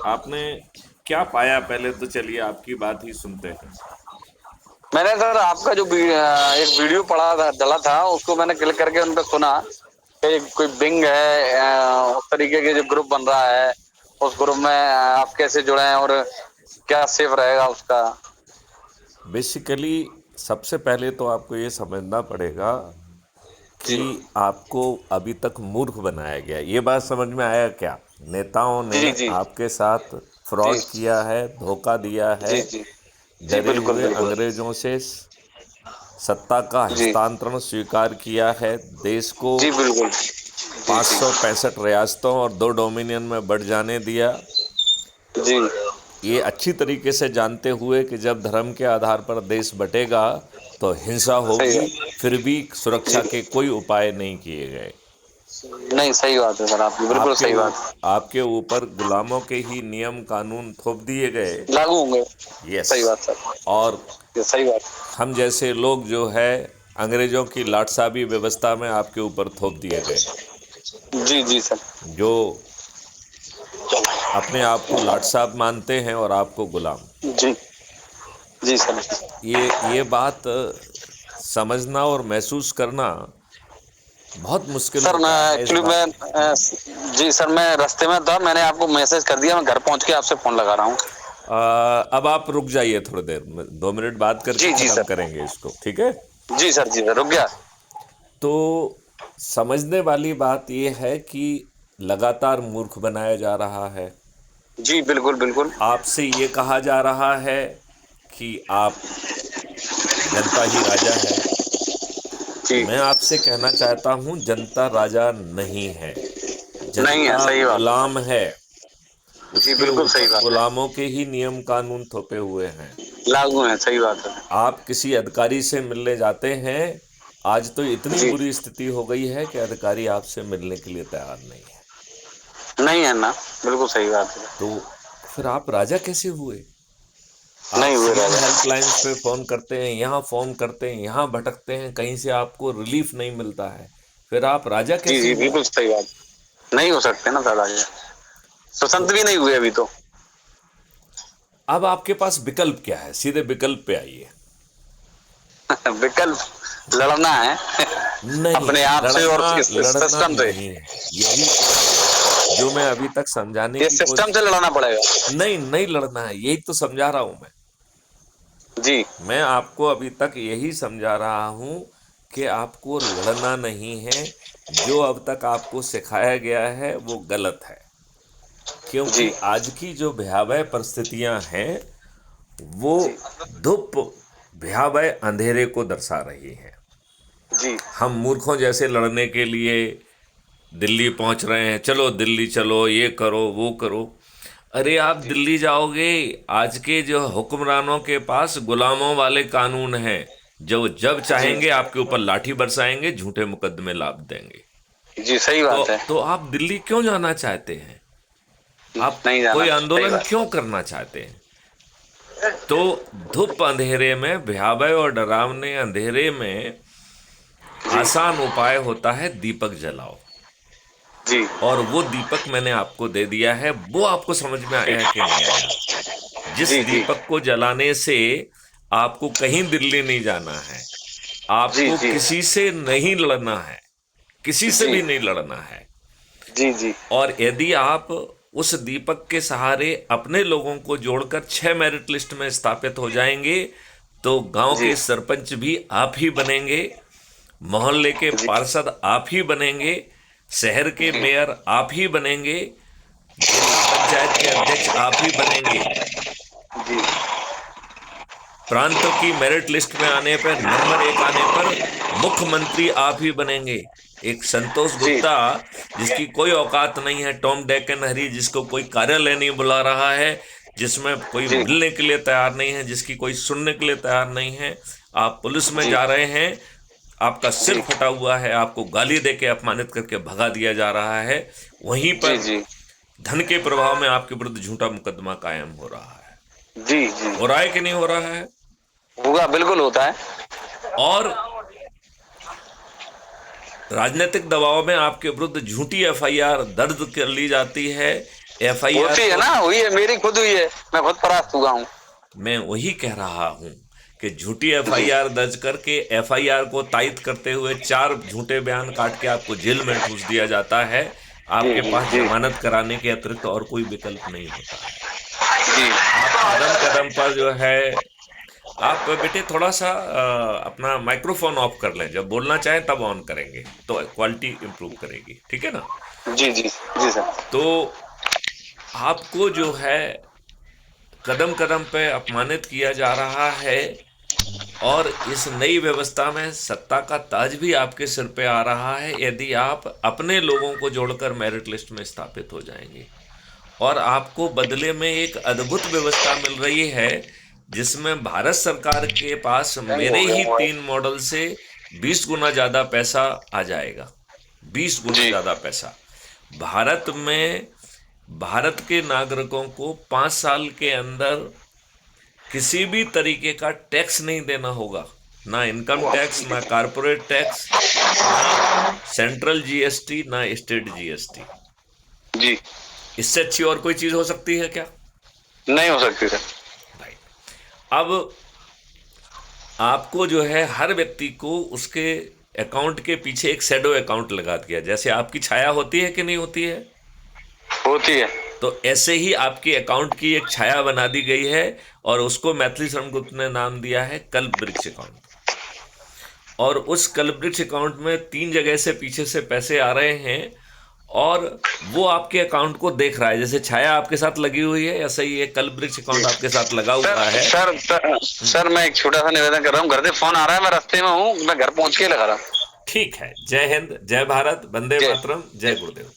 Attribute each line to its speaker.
Speaker 1: आपने क्या पाया, पहले तो चलिए आपकी बात ही सुनते हैं।
Speaker 2: मैंने सर आपका जो एक वीडियो पड़ा था, डला था, उसको मैंने क्लिक करके उन पे सुना कि कोई बिंग है, उस तरीके के जो ग्रुप बन रहा है, उस ग्रुप में आप कैसे जुड़े हैं और क्या सेफ रहेगा उसका।
Speaker 1: बेसिकली सबसे पहले तो आपको ये समझना पड़ेगा कि
Speaker 2: जी
Speaker 1: आपको अभी तक मूर्ख बनाया गया। ये बात समझ में आया क्या? नेताओं ने
Speaker 2: जी जी
Speaker 1: आपके साथ
Speaker 2: जी
Speaker 1: फ्रॉड किया है, धोखा दिया है,
Speaker 2: जी जी जी,
Speaker 1: डरे
Speaker 2: बिल्कुल
Speaker 1: हुए
Speaker 2: बिल्कुल।
Speaker 1: अंग्रेजों से सत्ता का
Speaker 2: जी
Speaker 1: हस्तांतरण स्वीकार किया है, देश को
Speaker 2: जी बिल्कुल। जी जी
Speaker 1: 565 रियासतों और 2 डोमिनियन में बढ़ जाने दिया।
Speaker 2: जी,
Speaker 1: ये अच्छी तरीके से जानते हुए कि जब धर्म के आधार पर देश बटेगा तो हिंसा
Speaker 2: सही
Speaker 1: होगी,
Speaker 2: बात।
Speaker 1: फिर भी
Speaker 2: जी,
Speaker 1: सुरक्षा के कोई उपाय नहीं किए गए।
Speaker 2: नहीं सही बात है सर, आपकी बिल्कुल
Speaker 1: आपके
Speaker 2: सही
Speaker 1: ऊ,
Speaker 2: बात।
Speaker 1: आपके ऊपर गुलामों के ही नियम कानून थोप दिए गए।
Speaker 2: लागू होंगे।
Speaker 1: यस।
Speaker 2: सही बात सर,
Speaker 1: और
Speaker 2: ये सही बात।
Speaker 1: हम जैसे लोग जो है अंग्रेजों की लाटसाबी व्यवस्था में आपके ऊपर थोप दिए गए,
Speaker 2: जी जी सर।
Speaker 1: जो अपने आप को लाट साहब मानते हैं और आपको गुलाम।
Speaker 2: जी जी सर।
Speaker 1: ये बात समझना और महसूस करना बहुत मुश्किल
Speaker 2: सर मैं
Speaker 1: होता है इस
Speaker 2: एक्चुअली
Speaker 1: बात।
Speaker 2: जी सर, मैं रास्ते में था, मैंने आपको मैसेज कर दिया, मैं घर पहुंच के आपसे फोन लगा रहा हूँ।
Speaker 1: अब आप रुक जाइए थोड़ी देर, 2 मिनट बात करके
Speaker 2: जी जी
Speaker 1: खत्म
Speaker 2: सर।
Speaker 1: करेंगे इसको, ठीक है?
Speaker 2: जी सर रुक गया।
Speaker 1: तो समझने वाली बात यह है कि लगातार मूर्ख बनाया जा रहा है।
Speaker 2: जी बिल्कुल बिल्कुल।
Speaker 1: आपसे ये कहा जा रहा है कि आप जनता ही राजा है।
Speaker 2: जी,
Speaker 1: मैं आपसे कहना चाहता हूं, जनता राजा नहीं है,
Speaker 2: नहीं है,
Speaker 1: जनता
Speaker 2: सही बात है।
Speaker 1: गुलाम है।
Speaker 2: जी
Speaker 1: उसके
Speaker 2: बिल्कुल सही
Speaker 1: ऊपर
Speaker 2: बात है।
Speaker 1: गुलामों के ही नियम कानून थोपे हुए हैं।
Speaker 2: लागू है, सही बात है।
Speaker 1: आप किसी अधिकारी से मिलने जाते हैं, आज तो इतनी
Speaker 2: जी,
Speaker 1: बुरी स्थिति हो गई है कि अधिकारी आपसे मिलने के लिए तैयार नहीं है।
Speaker 2: नहीं है ना, बिल्कुल सही बात है।
Speaker 1: तो फिर आप राजा कैसे हुए? आप
Speaker 2: नहीं हुए
Speaker 1: सीएम
Speaker 2: राजा।
Speaker 1: हेल्पलाइंस पे फोन करते हैं, यहाँ फोन करते हैं, यहाँ भटकते हैं, कहीं से आपको रिलीफ नहीं मिलता है, फिर आप राजा
Speaker 2: जी
Speaker 1: कैसे
Speaker 2: जी
Speaker 1: हुए?
Speaker 2: बिल्कुल सही बात। नहीं हो सकते ना सर राजा, तो
Speaker 1: तो
Speaker 2: संत भी नहीं हुए अभी तो।
Speaker 1: अब आपके पास विकल्प क्या है? सीधे विकल्प पे आइए।
Speaker 2: विकल्प लड़ना है
Speaker 1: नहीं,
Speaker 2: अपने आप से और
Speaker 1: लड़ना
Speaker 2: इस
Speaker 1: लड़ना
Speaker 2: सिस्टम से।
Speaker 1: नहीं है। यही जो मैं अभी तक समझाने
Speaker 2: ये
Speaker 1: की
Speaker 2: सिस्टम
Speaker 1: कोशिश।
Speaker 2: से लड़ना पड़ेगा।
Speaker 1: नहीं, नहीं लड़ना है, यही तो समझा रहा हूं मैं।
Speaker 2: जी
Speaker 1: मैं आपको अभी तक यही समझा रहा हूं कि आपको लड़ना नहीं है। जो अब तक आपको सिखाया गया है वो गलत है, क्योंकि
Speaker 2: जी
Speaker 1: आज की जो भयावह परिस्थितियां हैं वो
Speaker 2: जी
Speaker 1: धूप भयावह अंधेरे को दर्शा रही हैं।
Speaker 2: जी
Speaker 1: हम मूर्खों जैसे लड़ने के लिए दिल्ली पहुंच रहे हैं, चलो दिल्ली चलो, ये करो वो करो। अरे आप
Speaker 2: जी
Speaker 1: दिल्ली जाओगे, आज के जो हुक्मरानों के पास गुलामों वाले कानून हैं, जो जब
Speaker 2: जी
Speaker 1: चाहेंगे आपके ऊपर लाठी बरसाएंगे, झूठे मुकदमे लाद देंगे।
Speaker 2: जी, सही
Speaker 1: तो
Speaker 2: बात है।
Speaker 1: तो आप दिल्ली क्यों जाना चाहते हैं? आप
Speaker 2: नहीं जाना,
Speaker 1: कोई
Speaker 2: सही
Speaker 1: आंदोलन
Speaker 2: बात।
Speaker 1: क्यों करना चाहते हैं? तो धूप अंधेरे में, भयावह और डरावने अंधेरे में
Speaker 2: जी
Speaker 1: आसान उपाय होता है दीपक जलाओ।
Speaker 2: जी
Speaker 1: और वो दीपक मैंने आपको दे दिया है। वो आपको समझ में आया है कि नहीं आया? जिस
Speaker 2: जी जी
Speaker 1: दीपक को जलाने से आपको कहीं दिल्ली नहीं जाना है,
Speaker 2: जी
Speaker 1: आपको
Speaker 2: जी
Speaker 1: किसी से नहीं लड़ना है, किसी से
Speaker 2: जी
Speaker 1: भी नहीं लड़ना है।
Speaker 2: जी जी
Speaker 1: और यदि आप उस दीपक के सहारे अपने लोगों को जोड़कर 6 मेरिट लिस्ट में स्थापित हो जाएंगे, तो गांव
Speaker 2: जी
Speaker 1: के सरपंच भी आप ही बनेंगे, मोहल्ले के
Speaker 2: जी
Speaker 1: पार्षद आप ही बनेंगे, शहर के
Speaker 2: जी
Speaker 1: मेयर आप ही बनेंगे, जिला पंचायत के अध्यक्ष आप ही बनेंगे।
Speaker 2: जी
Speaker 1: प्रांत की मेरिट लिस्ट में आने पर, नंबर 1 आने पर, मुख्यमंत्री आप ही बनेंगे। एक संतोष
Speaker 2: जी
Speaker 1: गुप्ता, जिसकी कोई औकात नहीं है, टॉम डेक एंड हरी, जिसको कोई कार्यालय नहीं बुला रहा है, जिसमें कोई
Speaker 2: जी
Speaker 1: मिलने के लिए तैयार नहीं है, जिसकी कोई सुनने के लिए तैयार नहीं है, आप पुलिस में
Speaker 2: जी
Speaker 1: जा रहे हैं, आपका सिर
Speaker 2: जी
Speaker 1: फटा हुआ है, आपको गाली दे के अपमानित करके भगा दिया जा रहा है। वहीं
Speaker 2: जी
Speaker 1: पर
Speaker 2: जी
Speaker 1: धन के प्रभाव में आपके विरुद्ध झूठा मुकदमा कायम हो रहा है।
Speaker 2: जी जी,
Speaker 1: हो रहा है कि नहीं हो रहा है?
Speaker 2: होगा, बिल्कुल होता है।
Speaker 1: और राजनीतिक दबाव में आपके विरुद्ध झूठी एफआईआर दर्ज कर ली जाती है, एफआईआर
Speaker 2: होती है
Speaker 1: तो
Speaker 2: ना, हुई है, मेरी खुद हुई है, मैं खुद परास्त हुआ हूँ।
Speaker 1: मैं वही कह रहा हूं कि झूठी
Speaker 2: जी
Speaker 1: एफआईआर दर्ज करके एफआईआर को तायद करते हुए 4 झूठे बयान काट के आपको जेल में ठूस दिया जाता है।
Speaker 2: जी
Speaker 1: आपके
Speaker 2: जी
Speaker 1: पास
Speaker 2: जी
Speaker 1: जमानत कराने के अतिरिक्त और कोई विकल्प नहीं होता है।
Speaker 2: जी।
Speaker 1: आप कदम कदम पर जो है, आप बेटे थोड़ा सा अपना माइक्रोफोन ऑफ कर लें, जब बोलना चाहें तब ऑन करेंगे तो क्वालिटी इंप्रूव करेगी, ठीक है ना।
Speaker 2: जी जी जी सर।
Speaker 1: तो आपको जो है कदम कदम पे अपमानित किया जा रहा है, और इस नई व्यवस्था में सत्ता का ताज भी आपके सिर पे आ रहा है यदि आप अपने लोगों को जोड़कर मेरिट लिस्ट में स्थापित हो जाएंगे। और आपको बदले में एक अद्भुत व्यवस्था मिल रही है जिसमें भारत सरकार के पास
Speaker 2: हैंग
Speaker 1: मेरे
Speaker 2: हो गया
Speaker 1: ही
Speaker 2: मोबाइल।
Speaker 1: 3 मॉडल से 20 गुना ज्यादा पैसा आ जाएगा। 20 गुना
Speaker 2: जी
Speaker 1: ज्यादा पैसा भारत में, भारत के नागरिकों को 5 साल के अंदर किसी भी तरीके का टैक्स नहीं देना होगा, ना इनकम टैक्स, ना कारपोरेट टैक्स, ना सेंट्रल जीएसटी, ना स्टेट जीएसटी।
Speaker 2: जी।
Speaker 1: इससे अच्छी और कोई चीज हो सकती है क्या
Speaker 2: नहीं हो सकती सर।
Speaker 1: भाई। अब आपको जो है हर व्यक्ति को उसके अकाउंट के पीछे एक शैडो अकाउंट लगा दिया, जैसे आपकी छाया होती है कि नहीं होती है,
Speaker 2: होती है।
Speaker 1: तो ऐसे ही आपके अकाउंट की एक छाया बना दी गई है, और उसको मैथिली शरण गुप्त ने नाम दिया है कल्प वृक्ष अकाउंट। और उस कल्प वृक्ष अकाउंट में 3 जगह से पीछे से पैसे आ रहे हैं, और वो आपके अकाउंट को देख रहा है, जैसे छाया आपके साथ लगी हुई है ऐसा ही ये कल्प वृक्ष अकाउंट आपके साथ लगा
Speaker 2: सर
Speaker 1: हुआ है।
Speaker 2: सर मैं एक छोटा सा निवेदन कर रहा हूँ, घर से फोन आ रहा है, मैं रास्ते में हूँ, मैं घर पहुंच के लगा रहा हूँ।
Speaker 1: ठीक है, जय हिंद, जय भारत, वंदे
Speaker 2: जय
Speaker 1: मातरम, जय गुरुदेव।